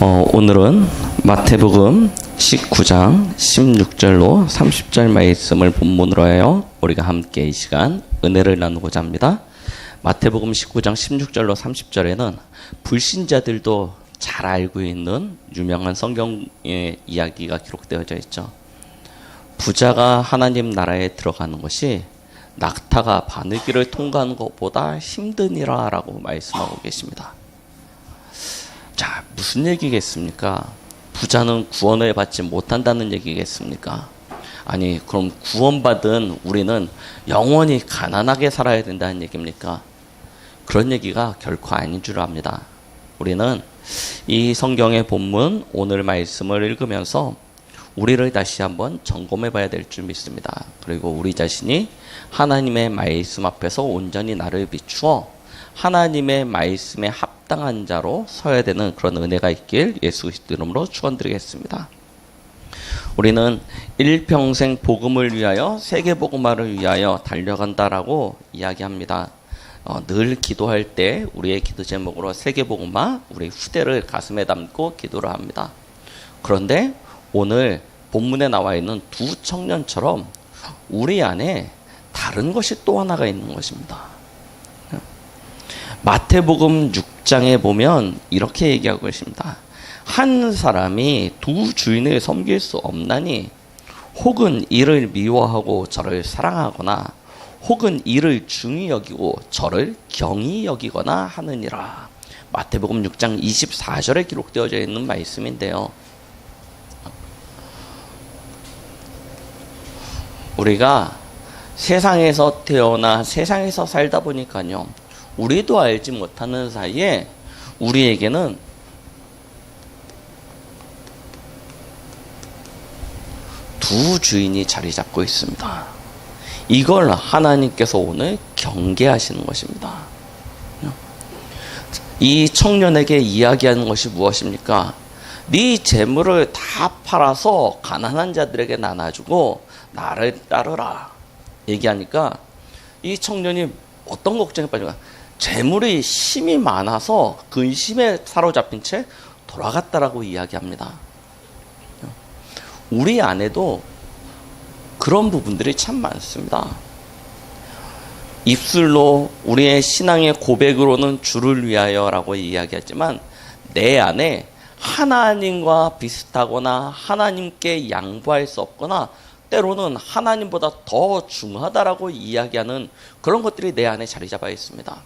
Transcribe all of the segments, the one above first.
오늘은 마태복음 19장 16절로 30절 말씀을 본문으로 하여 우리가 함께 이 시간 은혜를 나누고자 합니다. 마태복음 19장 16절로 30절에는 불신자들도 잘 알고 있는 유명한 성경의 이야기가 기록되어져 있죠. 부자가 하나님 나라에 들어가는 것이 낙타가 바늘길을 통과하는 것보다 힘드니라 라고 말씀하고 계십니다. 자, 무슨 얘기겠습니까? 부자는 구원을 받지 못한다는 얘기겠습니까? 아니, 그럼 구원받은 우리는 영원히 가난하게 살아야 된다는 얘기입니까? 그런 얘기가 결코 아닌 줄 압니다. 우리는 이 성경의 본문, 오늘 말씀을 읽으면서 우리를 다시 한번 점검해 봐야 될 줄 믿습니다. 그리고 우리 자신이 하나님의 말씀 앞에서 온전히 나를 비추어 하나님의 말씀에 합당한 자로 서야 되는 그런 은혜가 있길 예수 그리스도 이름으로 축원드리겠습니다. 우리는 일평생 복음을 위하여 세계복음화를 위하여 달려간다라고 이야기합니다. 늘 기도할 때 우리의 기도 제목으로 세계복음화, 우리 후대를 가슴에 담고 기도를 합니다. 그런데 오늘 본문에 나와 있는 두 청년처럼 우리 안에 다른 것이 또 하나가 있는 것입니다. 마태복음 6장에 보면 이렇게 얘기하고 있습니다. 한 사람이 두 주인을 섬길 수 없나니 혹은 이를 미워하고 저를 사랑하거나 혹은 이를 중히 여기고 저를 경히 여기거나 하느니라. 마태복음 6장 24절에 기록되어져 있는 말씀인데요. 우리가 세상에서 태어나 세상에서 살다 보니까요, 우리도 알지 못하는 사이에 우리에게는 두 주인이 자리 잡고 있습니다. 이걸 하나님께서 오늘 경계하시는 것입니다. 이 청년에게 이야기하는 것이 무엇입니까? 네 재물을 다 팔아서 가난한 자들에게 나눠주고 나를 따르라 얘기하니까 이 청년이 어떤 걱정에 빠진가? 재물이 힘이 많아서 근심에 사로잡힌 채 돌아갔다라고 이야기합니다. 우리 안에도 그런 부분들이 참 많습니다. 입술로 우리의 신앙의 고백으로는 주를 위하여라고 이야기하지만 내 안에 하나님과 비슷하거나 하나님께 양보할 수 없거나 때로는 하나님보다 더 중하다라고 이야기하는 그런 것들이 내 안에 자리 잡아 있습니다.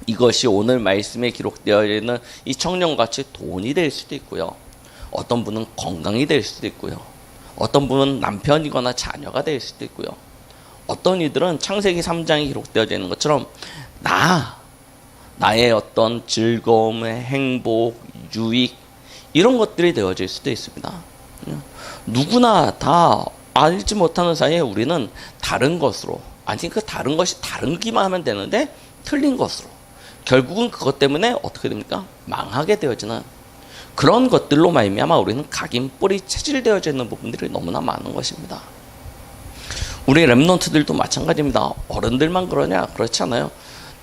이것이 오늘 말씀에 기록되어 있는 이 청년같이 돈이 될 수도 있고요. 어떤 분은 건강이 될 수도 있고요. 어떤 분은 남편이거나 자녀가 될 수도 있고요. 어떤 이들은 창세기 3장에 기록되어져 있는 것처럼 나의 어떤 즐거움, 행복, 유익 이런 것들이 되어질 수도 있습니다. 누구나 다 알지 못하는 사이에 우리는 다른 것으로, 아니 그 다른 것이 다르기만 하면 되는데 틀린 것으로 결국은 그것 때문에 어떻게 됩니까? 망하게 되어지는 그런 것들로 말미암아 우리는 각인뿔이 체질되어져 있는 부분들이 너무나 많은 것입니다. 우리 랩런트들도 마찬가지입니다. 어른들만 그러냐? 그렇지 않아요.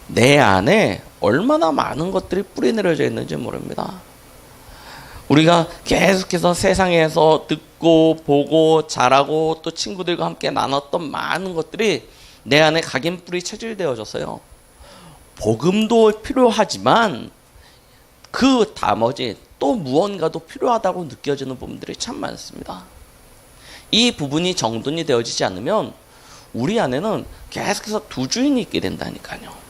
내 안에 얼마나 많은 것들이 뿌리 내려져 있는지 모릅니다. 우리가 계속해서 세상에서 듣고 보고 자라고 또 친구들과 함께 나눴던 많은 것들이 내 안에 각인뿔이 체질되어져서요. 복음도 필요하지만 그 나머지 또 무언가도 필요하다고 느껴지는 부분들이 참 많습니다. 이 부분이 정돈이 되어지지 않으면 우리 안에는 계속해서 두 주인이 있게 된다니까요.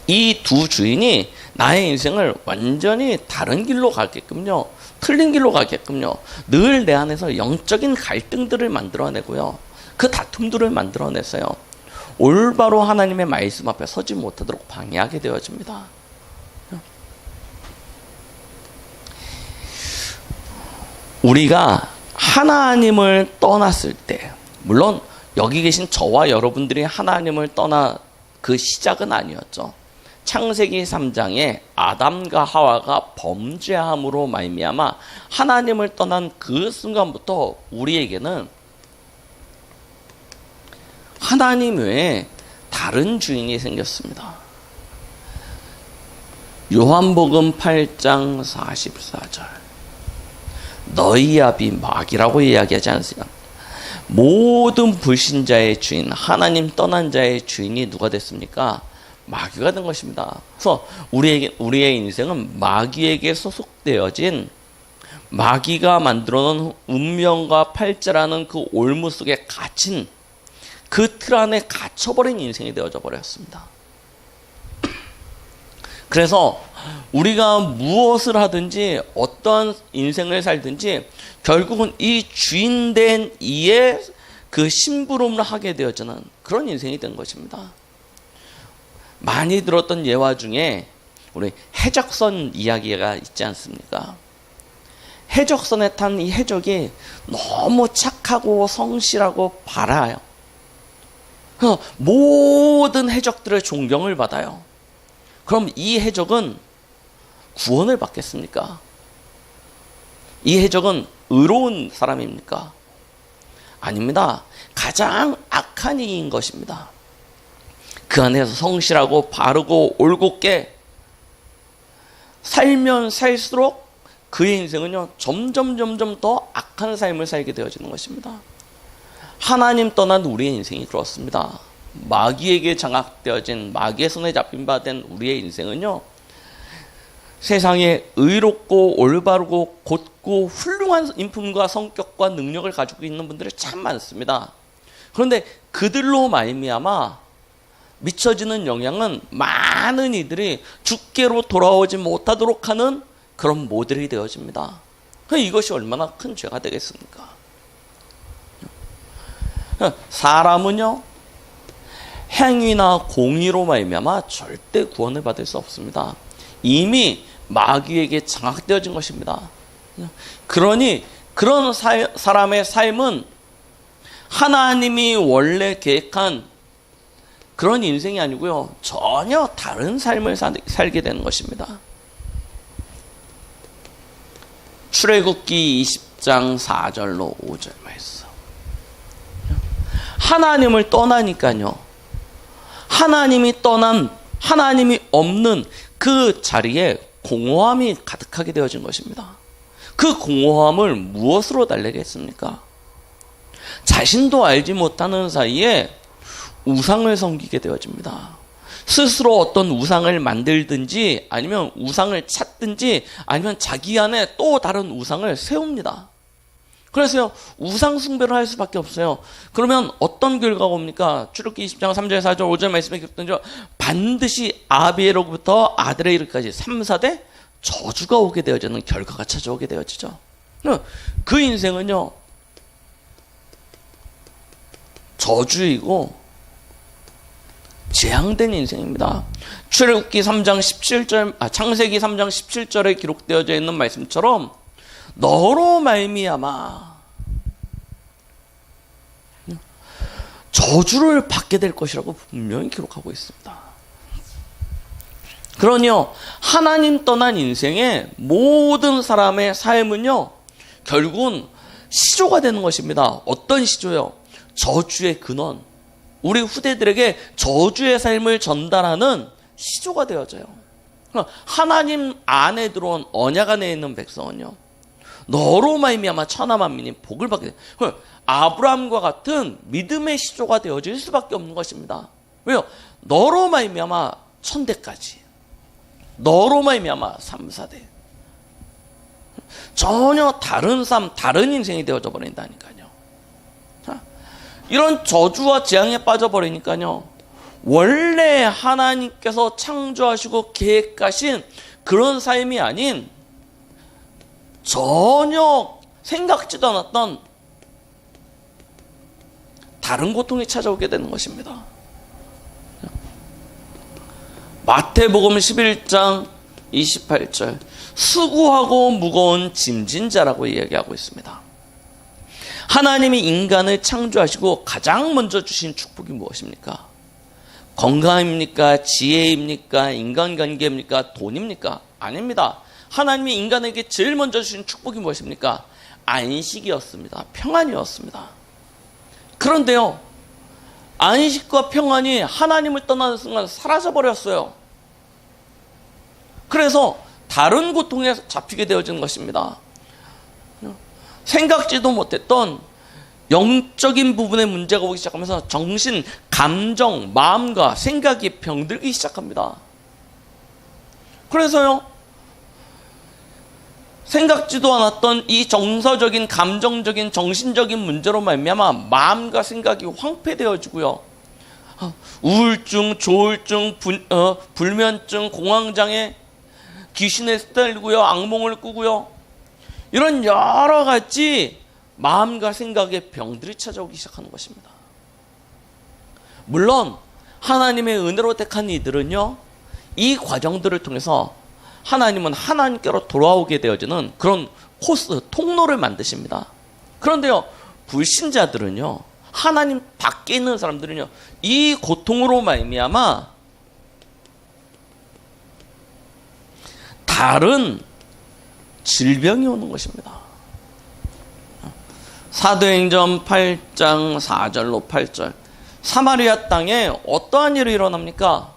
이 두 주인이 나의 인생을 완전히 다른 길로 가게끔요, 틀린 길로 가게끔요, 늘 내 안에서 영적인 갈등들을 만들어내고요, 그 다툼들을 만들어내서요, 올바로 하나님의 말씀 앞에 서지 못하도록 방해하게 되어집니다. 우리가 하나님을 떠났을 때, 물론 여기 계신 저와 여러분들이 하나님을 떠나 그 시작은 아니었죠. 창세기 3장에 아담과 하와가 범죄함으로 말미암아 하나님을 떠난 그 순간부터 우리에게는 하나님 외에 다른 주인이 생겼습니다. 요한복음 8장 44절. 너희 아비 마귀라고 이야기하지 않습니까? 모든 불신자의 주인, 하나님 떠난 자의 주인이 누가 됐습니까? 마귀가 된 것입니다. 그래서 우리의 인생은 마귀에게 소속되어진, 마귀가 만들어 놓은 운명과 팔자라는 그 올무 속에 갇힌, 그 틀 안에 갇혀버린 인생이 되어져 버렸습니다. 그래서 우리가 무엇을 하든지 어떤 인생을 살든지 결국은 이 주인된 이의 그 심부름을 하게 되어지는 그런 인생이 된 것입니다. 많이 들었던 예화 중에 우리 해적선 이야기가 있지 않습니까? 해적선에 탄 이 해적이 너무 착하고 성실하고 바라요. 그래서 모든 해적들의 존경을 받아요. 그럼 이 해적은 구원을 받겠습니까? 이 해적은 의로운 사람입니까? 아닙니다. 가장 악한 이인 것입니다. 그 안에서 성실하고 바르고 올곧게 살면 살수록 그의 인생은요, 점점 더 악한 삶을 살게 되어지는 것입니다. 하나님 떠난 우리의 인생이 그렇습니다. 마귀에게 장악되어진, 마귀의 손에 잡힌 바 된 우리의 인생은요, 세상에 의롭고 올바르고 곧고 훌륭한 인품과 성격과 능력을 가지고 있는 분들이 참 많습니다. 그런데 그들로 말미암아 미쳐지는 영향은 많은 이들이 주께로 돌아오지 못하도록 하는 그런 모델이 되어집니다. 이것이 얼마나 큰 죄가 되겠습니까? 사람은요, 행위나 공의로 말미암아 절대 구원을 받을 수 없습니다. 이미 마귀에게 장악되어진 것입니다. 그러니 그런 사람의 삶은 하나님이 원래 계획한 그런 인생이 아니고요, 전혀 다른 삶을 살게 되는 것입니다. 출애굽기 20장 4절로 5절 말씀. 하나님을 떠나니까요, 하나님이 없는 그 자리에 공허함이 가득하게 되어진 것입니다. 그 공허함을 무엇으로 달래겠습니까? 자신도 알지 못하는 사이에 우상을 섬기게 되어집니다. 스스로 어떤 우상을 만들든지 아니면 우상을 찾든지 아니면 자기 안에 또 다른 우상을 세웁니다. 그래서 우상 숭배를 할 수밖에 없어요. 그러면 어떤 결과가 옵니까? 출애굽기 20장 3절 4절 5절 말씀에 기록된 반드시 아비에로부터 아들의 이르기까지 3, 4대 저주가 오게 되어지는 결과가 찾아오게 되어지죠. 그 인생은요, 저주이고 재앙된 인생입니다. 출애굽기 3장 17절, 창세기 3장 17절에 기록되어져 있는 말씀처럼 너로 말미암아 저주를 받게 될 것이라고 분명히 기록하고 있습니다. 그러니요, 하나님 떠난 인생의 모든 사람의 삶은요, 결국은 시조가 되는 것입니다. 어떤 시조요? 저주의 근원, 우리 후대들에게 저주의 삶을 전달하는 시조가 되어져요. 하나님 안에 들어온 언약 안에 있는 백성은요, 너로 말미암아 천하 만민이 복을 받게 돼요. 아브라함과 같은 믿음의 시조가 되어질 수밖에 없는 것입니다. 왜요? 너로 말미암아 천대까지, 너로 말미암아 3, 4대, 전혀 다른 삶, 다른 인생이 되어져 버린다니까요. 이런 저주와 재앙에 빠져버리니까요, 원래 하나님께서 창조하시고 계획하신 그런 삶이 아닌 전혀 생각지도 않았던 다른 고통이 찾아오게 되는 것입니다. 마태복음 11장 28절, 수고하고 무거운 짐진 자라고 이야기하고 있습니다. 하나님이 인간을 창조하시고 가장 먼저 주신 축복이 무엇입니까? 건강입니까? 지혜입니까? 인간관계입니까? 돈입니까? 아닙니다. 하나님이 인간에게 제일 먼저 주신 축복이 무엇입니까? 안식이었습니다. 평안이었습니다. 그런데요, 안식과 평안이 하나님을 떠나는 순간 사라져버렸어요. 그래서 다른 고통에 잡히게 되어지는 것입니다. 생각지도 못했던 영적인 부분의 문제가 오기 시작하면서 정신, 감정, 마음과 생각이 병들기 시작합니다. 그래서요, 생각지도 않았던 이 정서적인, 감정적인, 정신적인 문제로 말미암아 마음과 생각이 황폐되어지고요. 우울증, 조울증, 불면증, 공황장애, 귀신에 시달리고요, 악몽을 꾸고요. 이런 여러 가지 마음과 생각의 병들이 찾아오기 시작하는 것입니다. 물론 하나님의 은혜로 택한 이들은요, 이 과정들을 통해서 하나님은 하나님께로 돌아오게 되어지는 그런 코스, 통로를 만드십니다. 그런데요, 불신자들은요, 하나님 밖에 있는 사람들은요, 이 고통으로 말미암아 다른 질병이 오는 것입니다. 사도행전 8장 4절로 8절, 사마리아 땅에 어떠한 일이 일어납니까?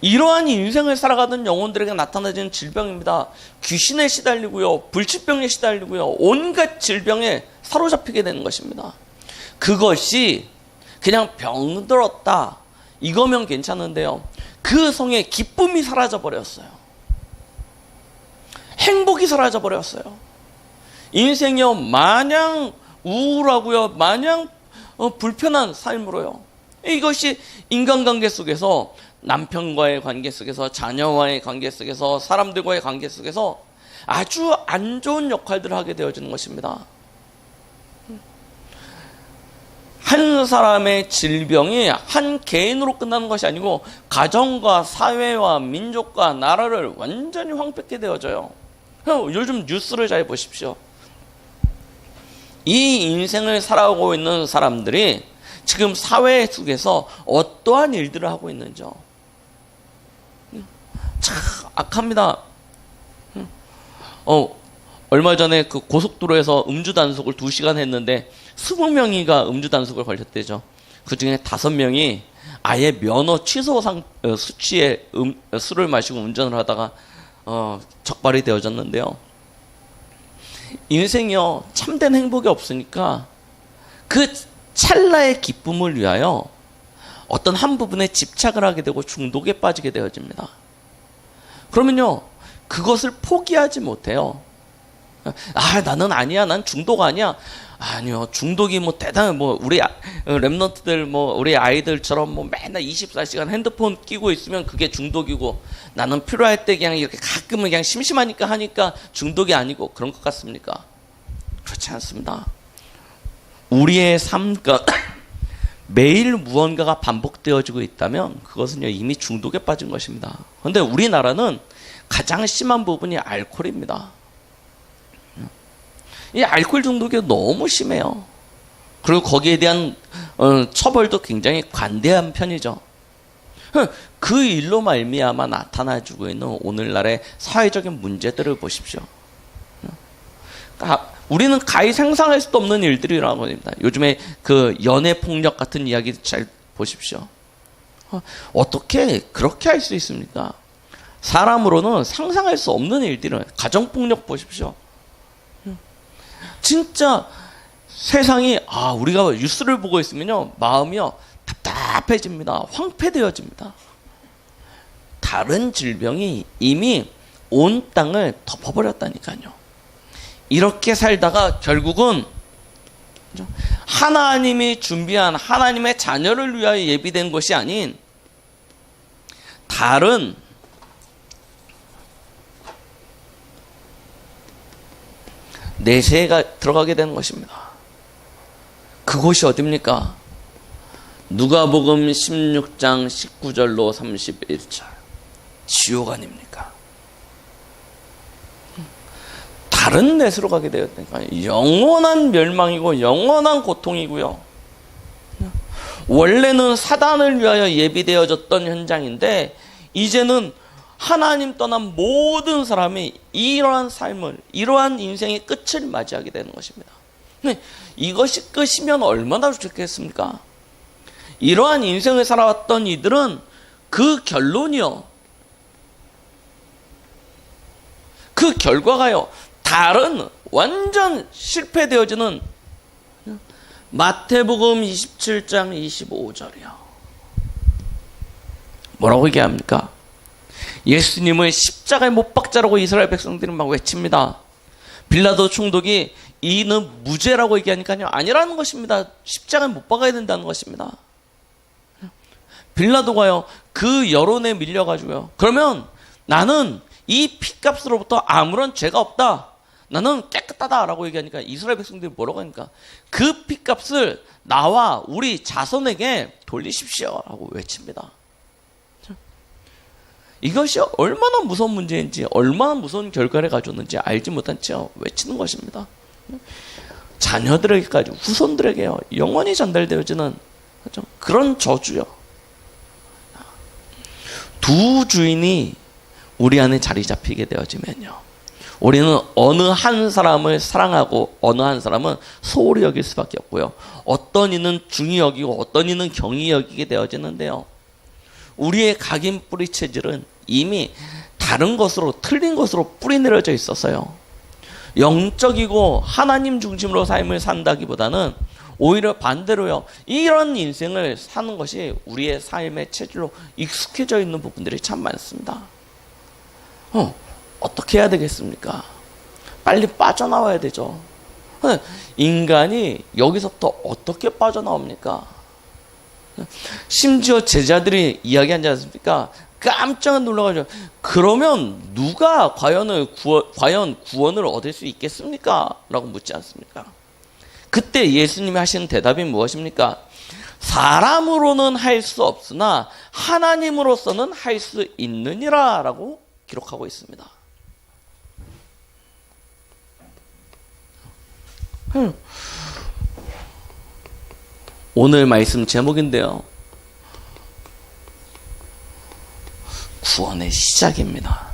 이러한 인생을 살아가던 영혼들에게 나타나는 질병입니다. 귀신에 시달리고요, 불치병에 시달리고요, 온갖 질병에 사로잡히게 되는 것입니다. 그것이 그냥 병들었다 이거면 괜찮은데요, 그 성에 기쁨이 사라져 버렸어요. 행복이 사라져 버렸어요. 인생이요, 마냥 우울하고요, 마냥 불편한 삶으로요. 이것이 인간관계 속에서, 남편과의 관계 속에서, 자녀와의 관계 속에서, 사람들과의 관계 속에서 아주 안 좋은 역할들을 하게 되어지는 것입니다. 한 사람의 질병이 한 개인으로 끝나는 것이 아니고 가정과 사회와 민족과 나라를 완전히 황폐게 되어져요. 요즘 뉴스를 잘 보십시오. 이 인생을 살아가고 있는 사람들이 지금 사회 속에서 어떠한 일들을 하고 있는지요. 참 악합니다. 얼마 전에 그 고속도로에서 음주 단속을 2시간 했는데 20명이가 음주 단속을 걸렸대죠. 그 중에 5명이 아예 면허 취소 수치에 술을 마시고 운전을 하다가 적발이 되어졌는데요. 인생이요, 참된 행복이 없으니까 그 찰나의 기쁨을 위하여 어떤 한 부분에 집착을 하게 되고 중독에 빠지게 되어집니다. 그러면요, 그것을 포기하지 못해요. 나는 아니야, 난 중독 아니야. 아니요, 중독이 뭐 대단한, 우리 랩런트들, 우리 아이들처럼 맨날 24시간 핸드폰 끼고 있으면 그게 중독이고, 나는 필요할 때 그냥 이렇게 가끔은 그냥 심심하니까 하니까 중독이 아니고 그런 것 같습니까? 그렇지 않습니다. 우리의 삶과 매일 무언가가 반복되어지고 있다면 그것은요, 이미 중독에 빠진 것입니다. 그런데 우리나라는 가장 심한 부분이 알코올입니다. 이 알코올 중독이 너무 심해요. 그리고 거기에 대한 처벌도 굉장히 관대한 편이죠. 그 일로 말미암아 나타나주고 있는 오늘날의 사회적인 문제들을 보십시오. 우리는 가히 상상할 수도 없는 일들이라고 합니다. 요즘에 그 연애 폭력 같은 이야기 잘 보십시오. 어떻게 그렇게 할 수 있습니까? 사람으로는 상상할 수 없는 일들은, 가정 폭력 보십시오. 진짜 세상이, 우리가 뉴스를 보고 있으면요, 마음이요, 답답해집니다. 황폐되어집니다. 다른 질병이 이미 온 땅을 덮어버렸다니까요. 이렇게 살다가 결국은 하나님이 준비한 하나님의 자녀를 위하여 예비된 것이 아닌 다른 내세가 들어가게 되는 것입니다. 그곳이 어디입니까? 누가복음 16장 19절로 31절. 지옥 아닙니까? 다른 내세로 가게 되었다니까. 영원한 멸망이고 영원한 고통이고요. 원래는 사단을 위하여 예비되어졌던 현장인데 이제는 하나님 떠난 모든 사람이 이러한 삶을, 이러한 인생의 끝을 맞이하게 되는 것입니다. 근데 이것이 끝이면 얼마나 좋겠습니까? 이러한 인생을 살아왔던 이들은 그 결론이요, 그 결과가요, 다른 완전 실패되어지는 마태복음 27장 25절이요. 뭐라고 얘기합니까? 예수님을 십자가에 못 박자라고 이스라엘 백성들이 막 외칩니다. 빌라도 총독이 이는 무죄라고 얘기하니까요, 아니라는 것입니다. 십자가에 못 박아야 된다는 것입니다. 빌라도가요, 그 여론에 밀려가지고요, 그러면 나는 이 피값으로부터 아무런 죄가 없다, 나는 깨끗하다라고 얘기하니까 이스라엘 백성들이 뭐라고 하니까 그 피값을 나와 우리 자손에게 돌리십시오 라고 외칩니다. 이것이 얼마나 무서운 문제인지, 얼마나 무서운 결과를 가져오는지 알지 못한 채 외치는 것입니다. 자녀들에게까지, 후손들에게요, 영원히 전달되어지는 그런 저주요. 두 주인이 우리 안에 자리 잡히게 되어지면요, 우리는 어느 한 사람을 사랑하고 어느 한 사람은 소홀히 여길 수밖에 없고요, 어떤 이는 중히 여기고 어떤 이는 경히 여기게 되어지는데요, 우리의 각인 뿌리 체질은 이미 다른 것으로, 틀린 것으로 뿌리 내려져 있어서요, 영적이고 하나님 중심으로 삶을 산다기보다는 오히려 반대로요, 이런 인생을 사는 것이 우리의 삶의 체질로 익숙해져 있는 부분들이 참 많습니다. 어떻게 해야 되겠습니까? 빨리 빠져나와야 되죠. 인간이 여기서부터 어떻게 빠져나옵니까? 심지어 제자들이 이야기하지 않습니까? 깜짝 놀라가지고, 그러면 누가 과연 구원을 얻을 수 있겠습니까? 라고 묻지 않습니까? 그때 예수님이 하시는 대답이 무엇입니까? 사람으로는 할 수 없으나 하나님으로서는 할 수 있느니라 라고 기록하고 있습니다. 오늘 말씀 제목인데요, 구원의 시작입니다.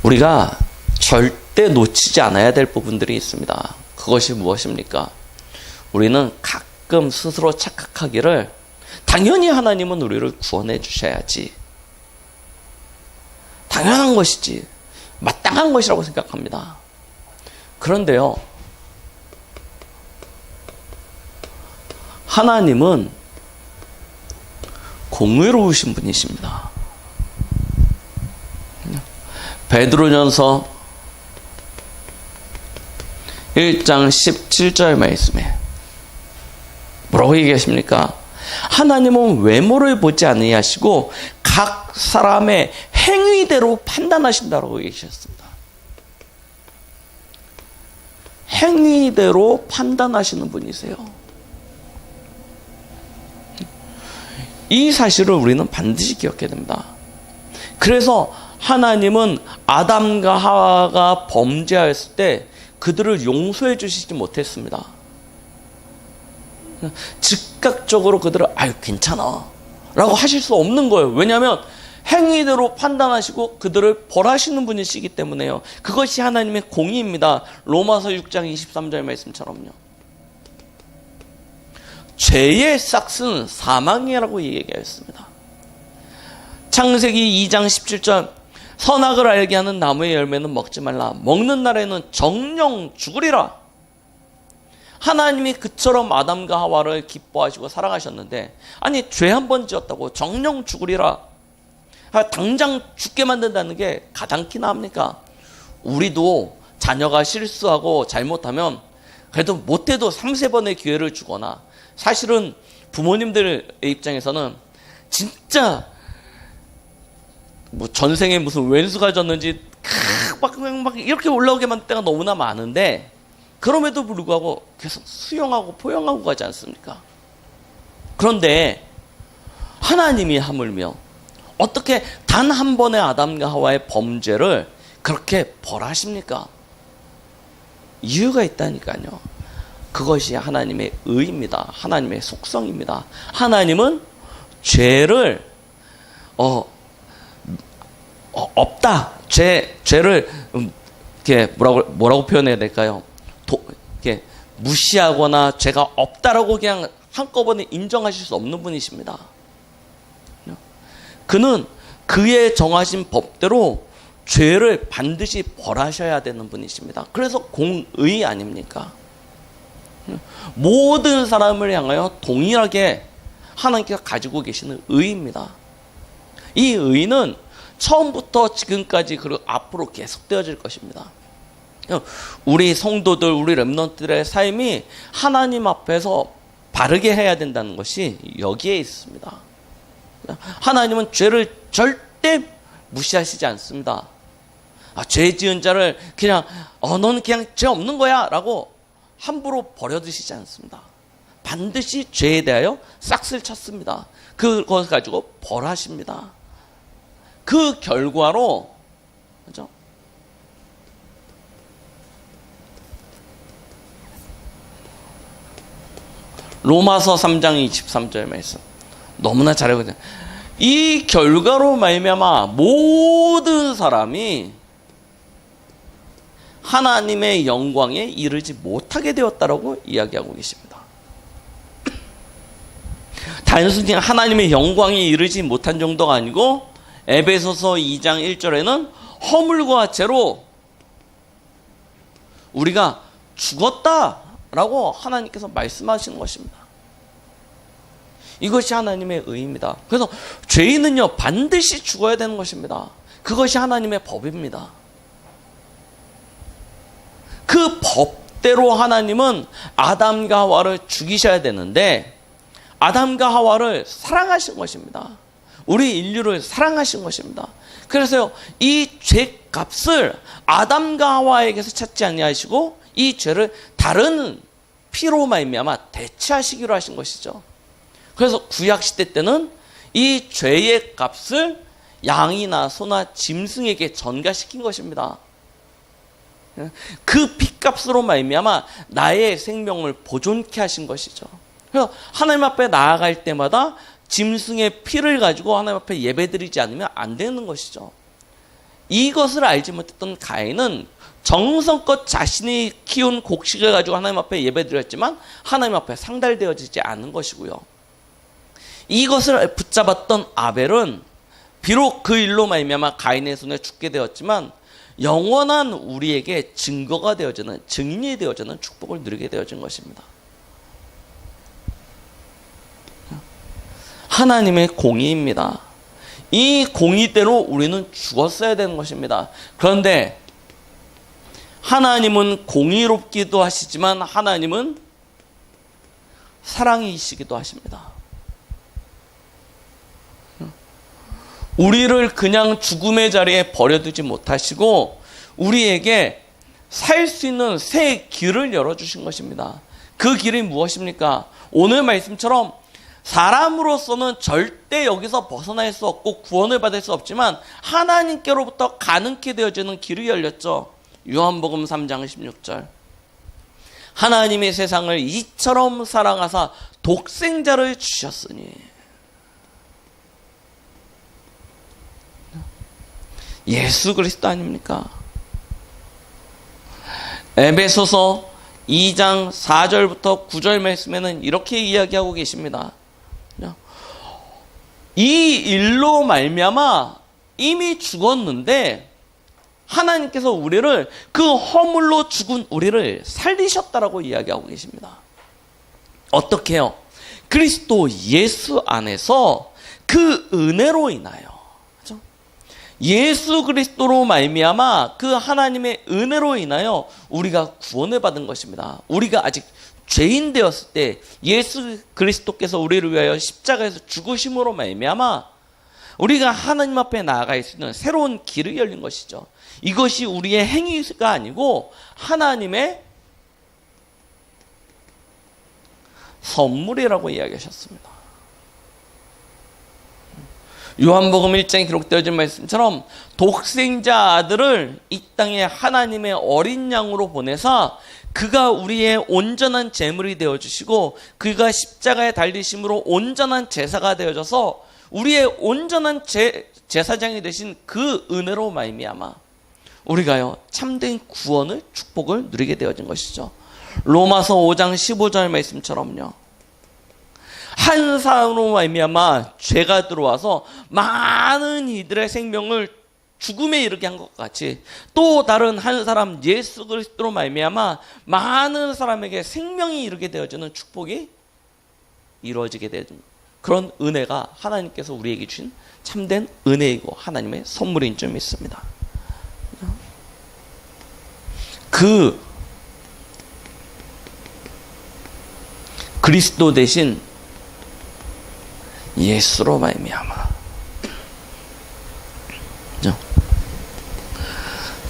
우리가 절대 놓치지 않아야 될 부분들이 있습니다. 그것이 무엇입니까? 우리는 가끔 스스로 착각하기를, 당연히 하나님은 우리를 구원해 주셔야지, 당연한 것이지, 마땅한 것이라고 생각합니다. 그런데요, 하나님은 공의로우신 분이십니다. 베드로전서 1장 17절 말씀에 뭐라고 얘기하십니까? 하나님은 외모를 보지 아니하시고 각 사람의 행위대로 판단하신다라고 얘기하셨습니다. 행위대로 판단하시는 분이세요. 이 사실을 우리는 반드시 기억해야 됩니다. 그래서 하나님은 아담과 하와가 범죄하였을 때 그들을 용서해 주시지 못했습니다. 즉각적으로 그들을 아유 괜찮아 라고 하실 수 없는 거예요. 왜냐하면 행위대로 판단하시고 그들을 벌하시는 분이시기 때문에요. 그것이 하나님의 공의입니다. 로마서 6장 23절 말씀처럼요. 죄의 싹은 사망이라고 얘기하였습니다. 창세기 2장 17절 선악을 알게 하는 나무의 열매는 먹지 말라. 먹는 날에는 정령 죽으리라. 하나님이 그처럼 아담과 하와를 기뻐하시고 사랑하셨는데, 아니 죄 한 번 지었다고 정령 죽으리라, 당장 죽게 만든다는 게 가당키나 합니까? 우리도 자녀가 실수하고 잘못하면 그래도 못해도 3-4번의 기회를 주거나, 사실은 부모님들의 입장에서는 진짜 뭐 전생에 무슨 왼수가 졌는지 막 이렇게 올라오게 만들 때가 너무나 많은데, 그럼에도 불구하고 계속 수용하고 포용하고 가지 않습니까? 그런데 하나님이 하물며 어떻게 단 한 번의 아담과 하와의 범죄를 그렇게 벌하십니까? 이유가 있다니까요. 그것이 하나님의 의입니다. 하나님의 속성입니다. 하나님은 죄를 없다. 죄를 이렇게 뭐라고 표현해야 될까요? 이렇게 무시하거나 죄가 없다라고 그냥 한꺼번에 인정하실 수 없는 분이십니다. 그는 그의 정하신 법대로 죄를 반드시 벌하셔야 되는 분이십니다. 그래서 공의 아닙니까? 모든 사람을 향하여 동일하게 하나님께서 가지고 계시는 의입니다. 이 의는 처음부터 지금까지 그리고 앞으로 계속되어질 것입니다. 우리 성도들, 우리 렘넌트들의 삶이 하나님 앞에서 바르게 해야 된다는 것이 여기에 있습니다. 하나님은 죄를 절대 무시하시지 않습니다. 죄 지은 자를 그냥 너는 그냥 죄 없는 거야 라고 함부로 버려두시지 않습니다. 반드시 죄에 대하여 싹쓸 쳤습니다. 그것을 가지고 벌하십니다. 그 결과로, 그죠? 로마서 3장 23절 말씀 너무나 잘하거든요. 이 결과로 말미암아 모든 사람이 하나님의 영광에 이르지 못하게 되었다라고 이야기하고 계십니다. 단순히 하나님의 영광에 이르지 못한 정도가 아니고 에베소서 2장 1절에는 허물과 죄로 우리가 죽었다라고 하나님께서 말씀하시는 것입니다. 이것이 하나님의 의입니다. 그래서 죄인은요 반드시 죽어야 되는 것입니다. 그것이 하나님의 법입니다. 그 법대로 하나님은 아담과 하와를 죽이셔야 되는데 아담과 하와를 사랑하신 것입니다. 우리 인류를 사랑하신 것입니다. 그래서 이 죄값을 아담과 하와에게서 찾지 아니하시고 이 죄를 다른 피로 말미암아 대체하시기로 하신 것이죠. 그래서 구약시대 때는 이 죄의 값을 양이나 소나 짐승에게 전가시킨 것입니다. 그 피값으로 말미암아 나의 생명을 보존케 하신 것이죠. 그래서 하나님 앞에 나아갈 때마다 짐승의 피를 가지고 하나님 앞에 예배드리지 않으면 안 되는 것이죠. 이것을 알지 못했던 가인은 정성껏 자신이 키운 곡식을 가지고 하나님 앞에 예배드렸지만 하나님 앞에 상달되어지지 않은 것이고요. 이것을 붙잡았던 아벨은 비록 그 일로 말미암아 가인의 손에 죽게 되었지만 영원한 우리에게 증거가 되어지는, 증인이 되어지는 축복을 누리게 되어진 것입니다. 하나님의 공의입니다. 이 공의대로 우리는 죽었어야 되는 것입니다. 그런데 하나님은 공의롭기도 하시지만 하나님은 사랑이시기도 하십니다. 우리를 그냥 죽음의 자리에 버려두지 못하시고 우리에게 살 수 있는 새 길을 열어주신 것입니다. 그 길이 무엇입니까? 오늘 말씀처럼 사람으로서는 절대 여기서 벗어날 수 없고 구원을 받을 수 없지만 하나님께로부터 가능케 되어지는 길이 열렸죠. 요한복음 3장 16절 하나님의 세상을 이처럼 사랑하사 독생자를 주셨으니 예수 그리스도 아닙니까? 에베소서 2장 4절부터 9절 말씀에는 이렇게 이야기하고 계십니다. 이 일로 말미암아 이미 죽었는데 하나님께서 우리를 그 허물로 죽은 우리를 살리셨다라고 이야기하고 계십니다. 어떻게 해요? 그리스도 예수 안에서 그 은혜로 인하여 예수 그리스도로 말미암아 그 하나님의 은혜로 인하여 우리가 구원을 받은 것입니다. 우리가 아직 죄인 되었을 때 예수 그리스도께서 우리를 위하여 십자가에서 죽으심으로 말미암아 우리가 하나님 앞에 나아갈 수 있는 새로운 길이 열린 것이죠. 이것이 우리의 행위가 아니고 하나님의 선물이라고 이야기하셨습니다. 요한복음 1장에 기록되어진 말씀처럼 독생자 아들을 이 땅에 하나님의 어린 양으로 보내사 그가 우리의 온전한 제물이 되어주시고 그가 십자가에 달리심으로 온전한 제사가 되어져서 우리의 온전한 제사장이 되신 그 은혜로 말미암아 우리가요 참된 구원을 축복을 누리게 되어진 것이죠. 로마서 5장 15절 말씀처럼요 한 사람으로 말미암아 죄가 들어와서 많은 이들의 생명을 죽음에 이르게 한 것 같이 또 다른 한 사람 예수 그리스도로 말미암아 많은 사람에게 생명이 이르게 되어지는 축복이 이루어지게 되는 그런 은혜가 하나님께서 우리에게 주신 참된 은혜이고 하나님의 선물인 줄 믿습니다. 그 그리스도 대신 예수로 말미암아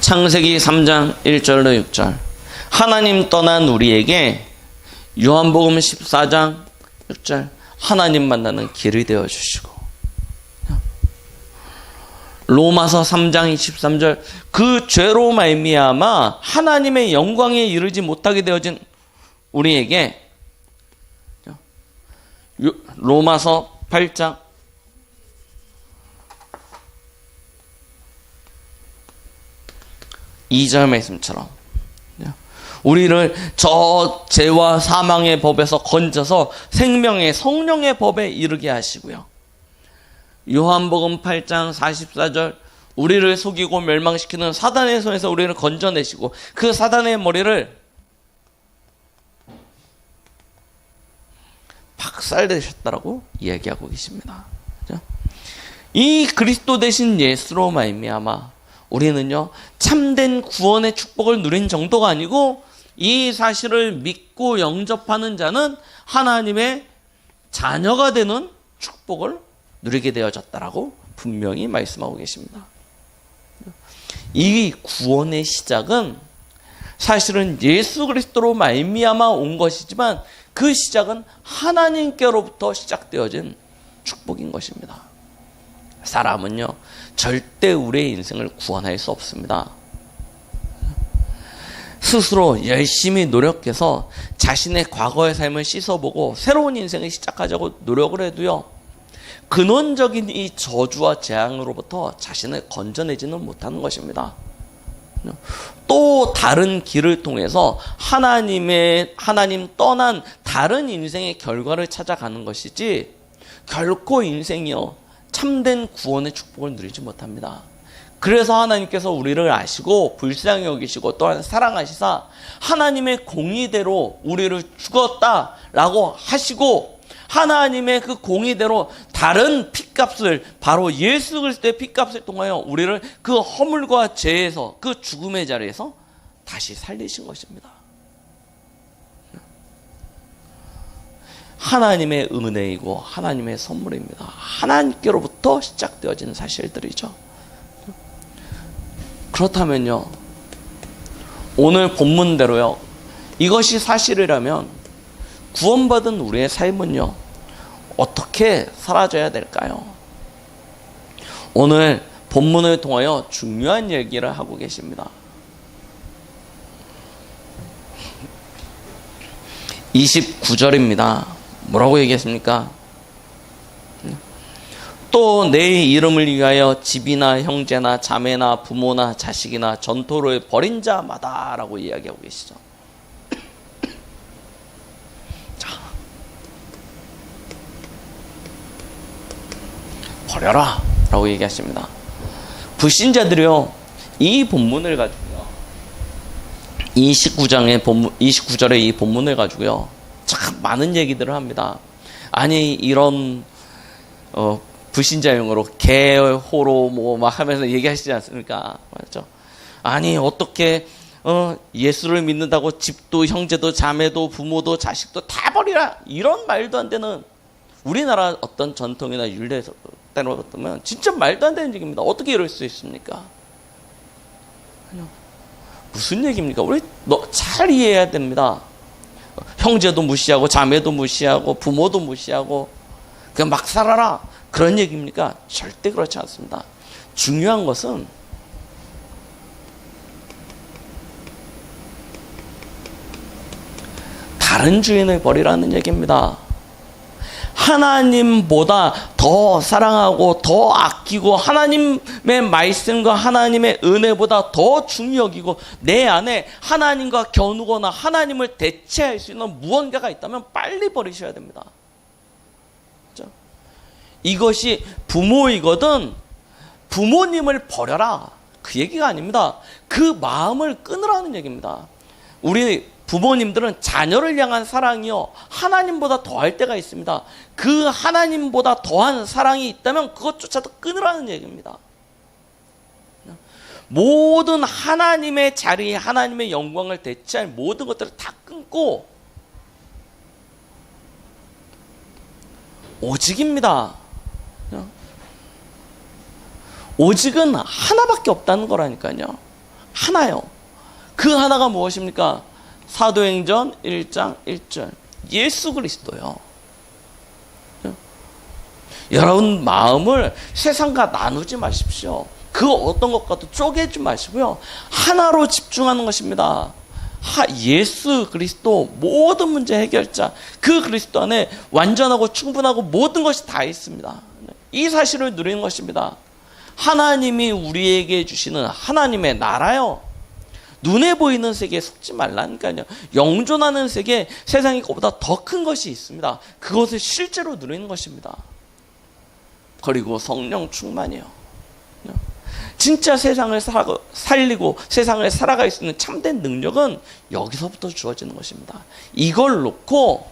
창세기 3장 1절로 6절 하나님 떠난 우리에게 요한복음 14장 6절 하나님 만나는 길이 되어주시고 로마서 3장 23절 그 죄로 말미암아 하나님의 영광에 이르지 못하게 되어진 우리에게 로마서 8장 2절 말씀처럼 우리를 저 죄와 사망의 법에서 건져서 생명의 성령의 법에 이르게 하시고요. 요한복음 8장 44절 우리를 속이고 멸망시키는 사단의 손에서 우리를 건져내시고 그 사단의 머리를 박살내셨다라고 이야기하고 계십니다. 이 그리스도 대신 예수로 말미암아 우리는요 참된 구원의 축복을 누린 정도가 아니고 이 사실을 믿고 영접하는 자는 하나님의 자녀가 되는 축복을 누리게 되어졌다라고 분명히 말씀하고 계십니다. 이 구원의 시작은 사실은 예수 그리스도로 말미암아 온 것이지만 그 시작은 하나님께로부터 시작되어진 축복인 것입니다. 사람은요 절대 우리의 인생을 구원할 수 없습니다. 스스로 열심히 노력해서 자신의 과거의 삶을 씻어보고 새로운 인생을 시작하자고 노력을 해도요 근원적인 이 저주와 재앙으로부터 자신을 건져내지는 못하는 것입니다. 또 다른 길을 통해서 하나님 떠난 다른 인생의 결과를 찾아가는 것이지 결코 인생이요 참된 구원의 축복을 누리지 못합니다. 그래서 하나님께서 우리를 아시고 불쌍히 여기시고 또한 사랑하시사 하나님의 공의대로 우리를 죽었다라고 하시고 하나님의 그 공의대로 다른 핏값을 바로 예수 그리스도의 핏값을 통하여 우리를 그 허물과 죄에서 그 죽음의 자리에서 다시 살리신 것입니다. 하나님의 은혜이고 하나님의 선물입니다. 하나님께로부터 시작되어지는 사실들이죠. 그렇다면요 오늘 본문대로요 이것이 사실이라면 구원받은 우리의 삶은요 어떻게 사라져야 될까요? 오늘 본문을 통하여 중요한 얘기를 하고 계십니다. 29절입니다. 뭐라고 얘기했습니까? 또 내 이름을 위하여 집이나 형제나 자매나 부모나 자식이나 전토를 벌인 자마다 라고 이야기하고 계시죠. 자, 버려라 라고 얘기하십니다. 불신자들이요 이 본문을 가지고요 29절의 이 본문을 가지고요 참 많은 얘기들을 합니다. 아니 이런 불신자 용어로 개호로 뭐 막 하면서 얘기하시지 않습니까? 맞죠? 아니 어떻게 예수를 믿는다고 집도 형제도 자매도 부모도 자식도 다 버리라 이런 말도 안 되는 우리나라 어떤 전통이나 율례에 따르면 진짜 말도 안 되는 얘기입니다. 어떻게 이럴 수 있습니까? 무슨 얘기입니까? 우리 잘 이해해야 됩니다. 형제도 무시하고 자매도 무시하고 부모도 무시하고 그냥 막 살아라 그런 얘기입니까? 절대 그렇지 않습니다. 중요한 것은 다른 주인을 버리라는 얘기입니다. 하나님보다 더 사랑하고 더 아끼고 하나님의 말씀과 하나님의 은혜보다 더 중히 여기고 내 안에 하나님과 겨누거나 하나님을 대체할 수 있는 무언가가 있다면 빨리 버리셔야 됩니다. 이것이 부모이거든 부모님을 버려라. 그 얘기가 아닙니다. 그 마음을 끊으라는 얘기입니다. 우리 부모님들은 자녀를 향한 사랑이요 하나님보다 더할 때가 있습니다. 그 하나님보다 더한 사랑이 있다면 그것조차도 끊으라는 얘기입니다. 모든 하나님의 자리, 하나님의 영광을 대체할 모든 것들을 다 끊고 오직입니다. 오직은 하나밖에 없다는 거라니까요. 하나요. 그 하나가 무엇입니까? 사도행전 1장 1절 예수 그리스도요. 여러분 마음을 세상과 나누지 마십시오. 그 어떤 것과도 쪼개지 마시고요. 하나로 집중하는 것입니다. 예수 그리스도 모든 문제 해결자, 그 그리스도 안에 완전하고 충분하고 모든 것이 다 있습니다. 이 사실을 누리는 것입니다. 하나님이 우리에게 주시는 하나님의 나라요. 눈에 보이는 세계에 속지 말라니까요. 영존하는 세계, 세상에 그보다 더 큰 것이 있습니다. 그것을 실제로 누리는 것입니다. 그리고 성령 충만이요. 진짜 세상을 살리고 세상을 살아갈 수 있는 참된 능력은 여기서부터 주어지는 것입니다. 이걸 놓고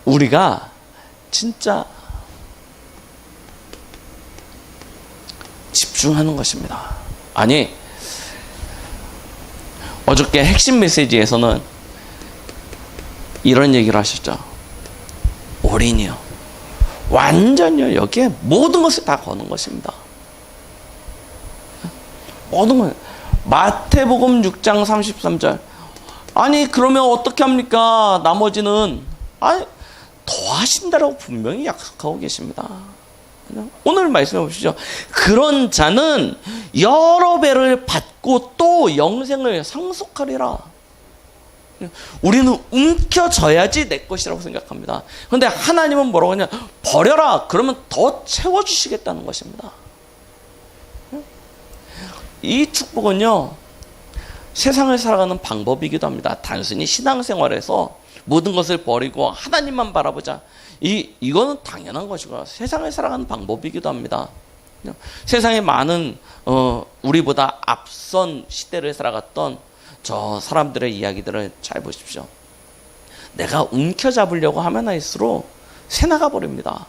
우리가 진짜 집중하는 것입니다. 아니, 어저께 핵심 메시지에서는 이런 얘기를 하셨죠. 올인이요. 완전히요. 여기에 모든 것을 다 거는 것입니다. 모든 것. 마태복음 6장 33절. 아니, 그러면 어떻게 합니까? 나머지는 아니, 더 하신다라고 분명히 약속하고 계십니다. 오늘 말씀해 보시죠. 그런 자는 여러 배를 받고 또 영생을 상속하리라. 우리는 움켜져야지 내 것이라고 생각합니다. 그런데 하나님은 뭐라고 하냐? 버려라. 그러면 더 채워주시겠다는 것입니다. 이 축복은요, 세상을 살아가는 방법이기도 합니다. 단순히 신앙생활에서 모든 것을 버리고 하나님만 바라보자. 이거는 당연한 것이고 세상을 살아가는 방법이기도 합니다. 세상에 많은 우리보다 앞선 시대를 살아갔던 저 사람들의 이야기들을 잘 보십시오. 내가 움켜잡으려고 하면 할수록 새나가 버립니다.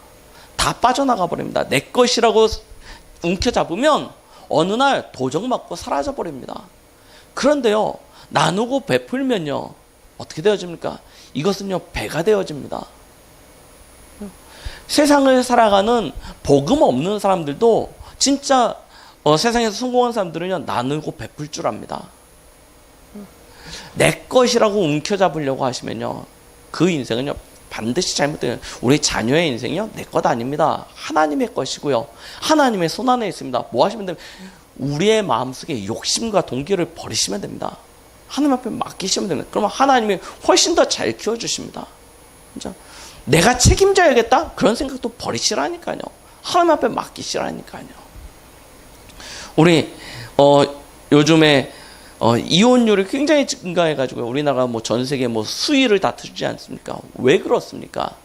다 빠져나가 버립니다. 내 것이라고 움켜잡으면 어느 날 도적 맞고 사라져 버립니다. 그런데요, 나누고 베풀면요, 어떻게 되어집니까? 이것은요, 배가 되어집니다. 세상을 살아가는 복음 없는 사람들도 진짜 세상에서 성공한 사람들은요, 나누고 베풀 줄 압니다. 내 것이라고 움켜잡으려고 하시면요, 그 인생은요 반드시 잘못돼요. 우리 자녀의 인생이요, 내 것 아닙니다. 하나님의 것이고요, 하나님의 손 안에 있습니다. 뭐 하시면 됩니까? 우리의 마음속에 욕심과 동기를 버리시면 됩니다. 하나님 앞에 맡기시면 됩니다. 그러면 하나님이 훨씬 더 잘 키워주십니다. 진짜 내가 책임져야겠다? 그런 생각도 버리시라니까요. 하나님 앞에 맡기시라니까요. 우리 요즘에 이혼율이 굉장히 증가해가지고 우리나라가 뭐 전 세계 뭐 수위를 다투지 않습니까? 왜 그렇습니까?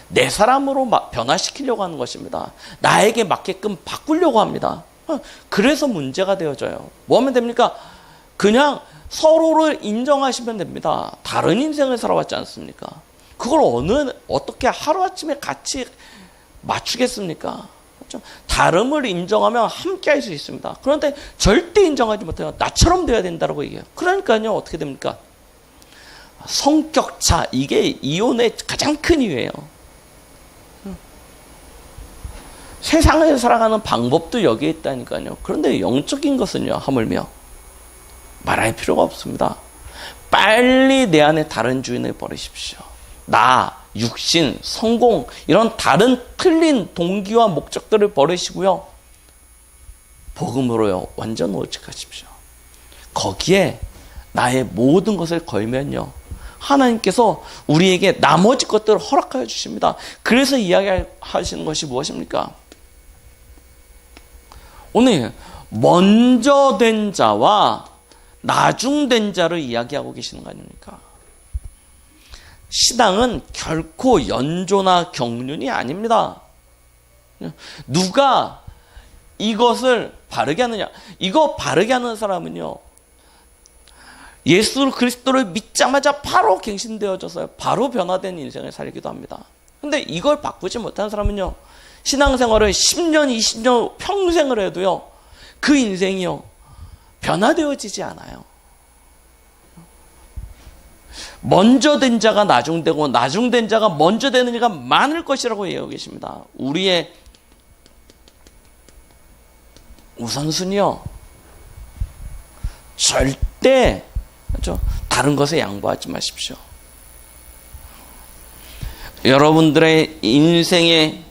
내 사람으로 변화시키려고 하는 것입니다. 나에게 맞게끔 바꾸려고 합니다. 그래서 문제가 되어져요. 뭐 하면 됩니까? 그냥 서로를 인정하시면 됩니다. 다른 인생을 살아왔지 않습니까? 그걸 어떻게 하루아침에 같이 맞추겠습니까? 그렇죠? 다름을 인정하면 함께 할 수 있습니다. 그런데 절대 인정하지 못해요. 나처럼 돼야 된다고 얘기해요. 그러니까요, 어떻게 됩니까? 성격차, 이게 이혼의 가장 큰 이유예요. 세상을 살아가는 방법도 여기에 있다니까요. 그런데 영적인 것은요, 하물며 말할 필요가 없습니다. 빨리 내 안에 다른 주인을 버리십시오. 나, 육신, 성공, 이런 다른 틀린 동기와 목적들을 버리시고요, 복음으로요 완전 오직하십시오. 거기에 나의 모든 것을 걸면요, 하나님께서 우리에게 나머지 것들을 허락하여 주십니다. 그래서 이야기하시는 것이 무엇입니까? 오늘 먼저 된 자와 나중된 자를 이야기하고 계시는 거 아닙니까? 신앙은 결코 연조나 경륜이 아닙니다. 누가 이것을 바르게 하느냐? 이거 바르게 하는 사람은요, 예수 그리스도를 믿자마자 바로 갱신되어져서 바로 변화된 인생을 살기도 합니다. 근데 이걸 바꾸지 못한 사람은요, 신앙생활을 10년, 20년 평생을 해도요, 그 인생이요, 변화되어지지 않아요. 먼저 된 자가 나중되고 나중된 자가 먼저 되는 자가 많을 것이라고 얘기하고 계십니다. 우리의 우선순위요, 절대 그렇죠? 다른 것에 양보하지 마십시오. 여러분들의 인생에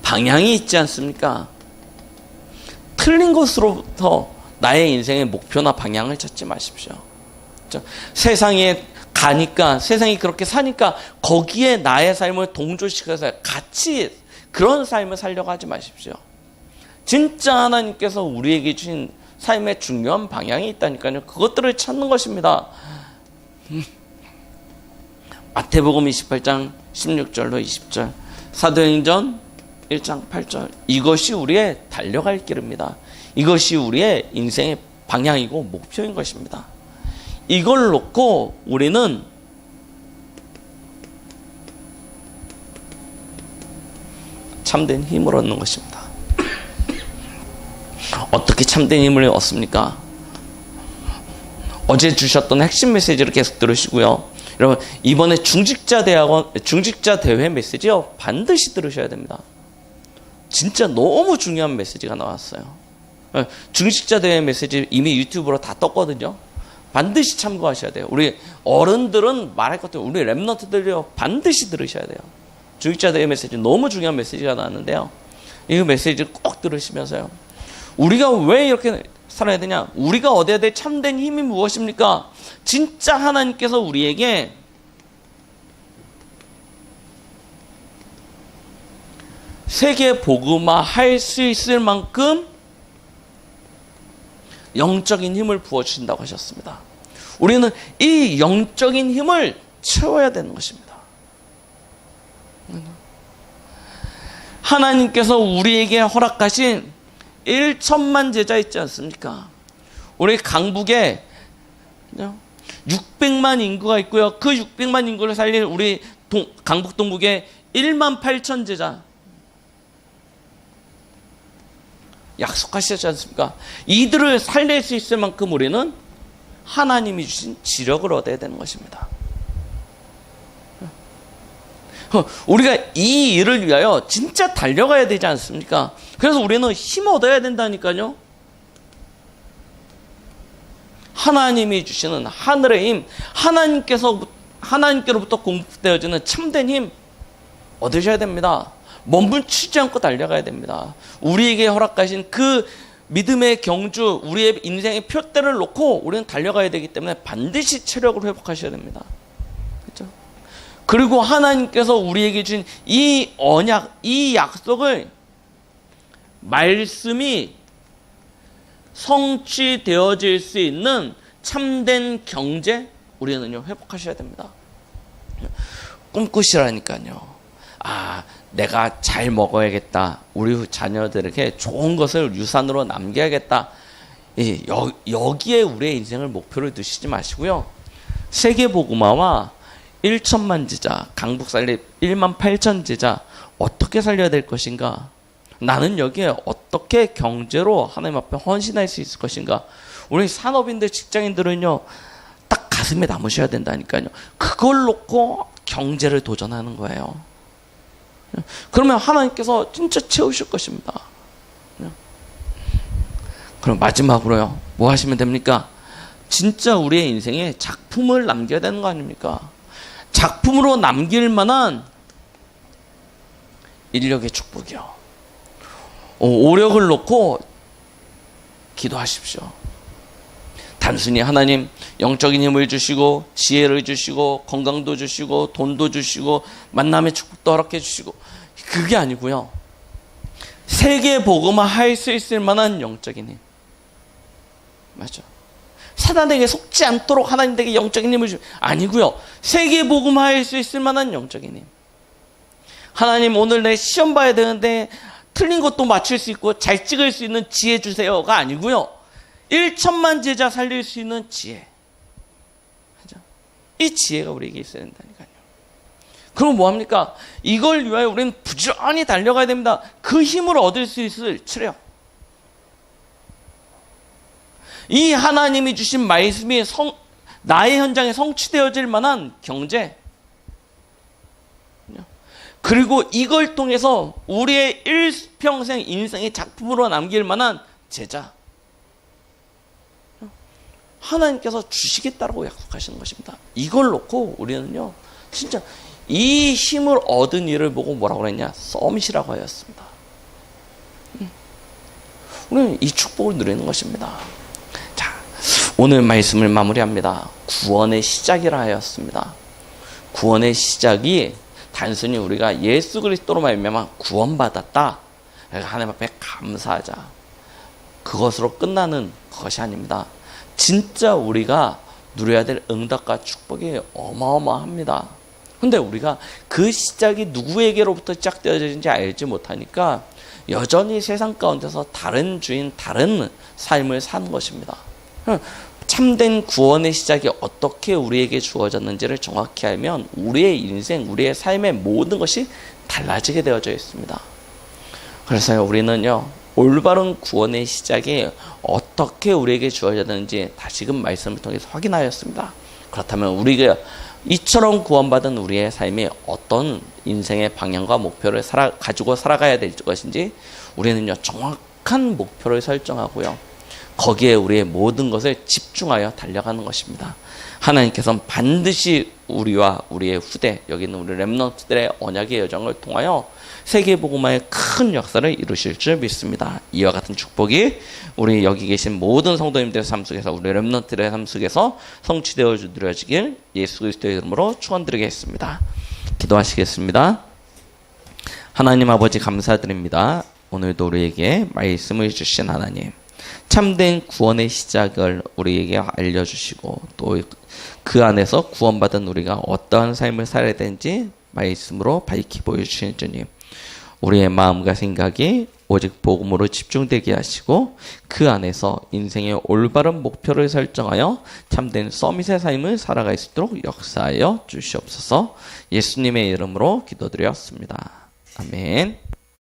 방향이 있지 않습니까? 틀린 것으로부터 나의 인생의 목표나 방향을 찾지 마십시오. 그렇죠? 세상에 가니까, 세상이 그렇게 사니까 거기에 나의 삶을 동조시켜서 같이 그런 삶을 살려고 하지 마십시오. 진짜 하나님께서 우리에게 주신 삶의 중요한 방향이 있다니까요. 그것들을 찾는 것입니다. 마태복음 28장 16절로 20절, 사도행전 1장 8절, 이것이 우리의 달려갈 길입니다. 이것이 우리의 인생의 방향이고 목표인 것입니다. 이걸 놓고 우리는 참된 힘을 얻는 것입니다. 어떻게 참된 힘을 얻습니까? 어제 주셨던 핵심 메시지를 계속 들으시고요. 여러분, 이번에 중직자 대회 메시지요, 반드시 들으셔야 됩니다. 진짜 너무 중요한 메시지가 나왔어요. 중직자 대회 메시지 이미 유튜브로 다 떴거든요. 반드시 참고하셔야 돼요. 우리 어른들은 말할 것도, 우리 랩런트들이요, 반드시 들으셔야 돼요. 중직자 대회 메시지 너무 중요한 메시지가 나왔는데요, 이 메시지를 꼭 들으시면서요, 우리가 왜 이렇게 살아야 되냐? 우리가 얻어야 될 참된 힘이 무엇입니까? 진짜 하나님께서 우리에게 세계 복음화 할 수 있을 만큼 영적인 힘을 부어주신다고 하셨습니다. 우리는 이 영적인 힘을 채워야 되는 것입니다. 하나님께서 우리에게 허락하신 1천만 제자 있지 않습니까? 우리 강북에 600만 인구가 있고요. 그 600만 인구를 살릴 우리 강북 동북에 1만 8천 제자 약속하시지 않습니까? 이들을 살릴 수 있을 만큼 우리는 하나님이 주신 지력을 얻어야 되는 것입니다. 우리가 이 일을 위하여 진짜 달려가야 되지 않습니까? 그래서 우리는 힘 얻어야 된다니까요. 하나님이 주시는 하늘의 힘, 하나님께로부터 공급되어지는 참된 힘 얻으셔야 됩니다. 멈추지 않고 달려가야 됩니다. 우리에게 허락하신 그 믿음의 경주, 우리의 인생의 표대를 놓고 우리는 달려가야 되기 때문에 반드시 체력을 회복하셔야 됩니다. 그렇죠? 그리고 하나님께서 우리에게 준 이 언약, 이 약속을 말씀이 성취되어질 수 있는 참된 경제, 우리는요, 회복하셔야 됩니다. 꿈꾸시라니까요. 내가 잘 먹어야겠다. 우리 자녀들에게 좋은 것을 유산으로 남겨야겠다. 여기에 우리의 인생을 목표를 두시지 마시고요. 세계복음화와 1천만 제자, 강북 살릴 1만 8천 제자 어떻게 살려야 될 것인가? 나는 여기에 어떻게 경제로 하나님 앞에 헌신할 수 있을 것인가? 우리 산업인들, 직장인들은요, 딱 가슴에 담으셔야 된다니까요. 그걸 놓고 경제를 도전하는 거예요. 그러면 하나님께서 진짜 채우실 것입니다. 그럼 마지막으로요, 뭐 하시면 됩니까? 진짜 우리의 인생에 작품을 남겨야 되는 거 아닙니까? 작품으로 남길 만한 인력의 축복이요. 오력을 놓고 기도하십시오. 단순히 하나님 영적인 힘을 주시고 지혜를 주시고 건강도 주시고 돈도 주시고 만남의 축복도 허락해 주시고, 그게 아니고요, 세계 복음화 할 수 있을 만한 영적인 힘, 맞죠? 사단에게 속지 않도록 하나님에게 영적인 힘을 아니고요. 세계 복음화할 수 있을 만한 영적인 힘. 하나님 오늘 내 시험 봐야 되는데 틀린 것도 맞출 수 있고 잘 찍을 수 있는 지혜 주세요가 아니고요. 1천만 제자 살릴 수 있는 지혜. 이 지혜가 우리에게 있어야 된다니까요. 그럼 뭐합니까? 이걸 위하여 우리는 부지런히 달려가야 됩니다. 그 힘을 얻을 수 있을 치료. 이 하나님이 주신 말씀이 나의 현장에 성취되어질 만한 경제, 그리고 이걸 통해서 우리의 일평생 인생의 작품으로 남길 만한 제자, 하나님께서 주시겠다라고 약속하시는 것입니다. 이걸 놓고 우리는요, 진짜 이 힘을 얻은 일을 보고 뭐라고 그랬냐? 서밋이라고 하였습니다. 우리는 이 축복을 누리는 것입니다. 자, 오늘 말씀을 마무리합니다. 구원의 시작이라 하였습니다. 구원의 시작이 단순히 우리가 예수 그리스도로 말미암아 구원받았다, 하나님 앞에 감사하자, 그것으로 끝나는 것이 아닙니다. 진짜 우리가 누려야 될 응답과 축복이 어마어마합니다. 근데 우리가 그 시작이 누구에게로부터 시작되어지는지 알지 못하니까 여전히 세상 가운데서 다른 주인, 다른 삶을 사는 것입니다. 참된 구원의 시작이 어떻게 우리에게 주어졌는지를 정확히 알면 우리의 인생, 우리의 삶의 모든 것이 달라지게 되어져 있습니다. 그래서요, 우리는요, 올바른 구원의 시작이 어떻게 우리에게 주어졌는지 다시금 말씀을 통해서 확인하였습니다. 그렇다면 우리가 이처럼 구원받은 우리의 삶이 어떤 인생의 방향과 목표를 가지고 살아가야 될 것인지 우리는요, 정확한 목표를 설정하고요, 거기에 우리의 모든 것을 집중하여 달려가는 것입니다. 하나님께서는 반드시 우리와 우리의 후대, 여기 있는 우리 렘넌트들의 언약의 여정을 통하여 세계복음화의 큰 역사를 이루실 줄 믿습니다. 이와 같은 축복이 우리 여기 계신 모든 성도님들의 삶 속에서, 우리 렘넌트들의 삶 속에서 성취되어 누려지길 예수 그리스도의 이름으로 축원드리겠습니다. 기도하시겠습니다. 하나님 아버지 감사드립니다. 오늘도 우리에게 말씀을 주신 하나님, 참된 구원의 시작을 우리에게 알려주시고 또 그 안에서 구원받은 우리가 어떠한 삶을 살아야 되는지 말씀으로 밝히 보여주시는 주님, 우리의 마음과 생각이 오직 복음으로 집중되게 하시고 그 안에서 인생의 올바른 목표를 설정하여 참된 서밋의 삶을 살아갈 수 있도록 역사하여 주시옵소서. 예수님의 이름으로 기도드렸습니다. 아멘.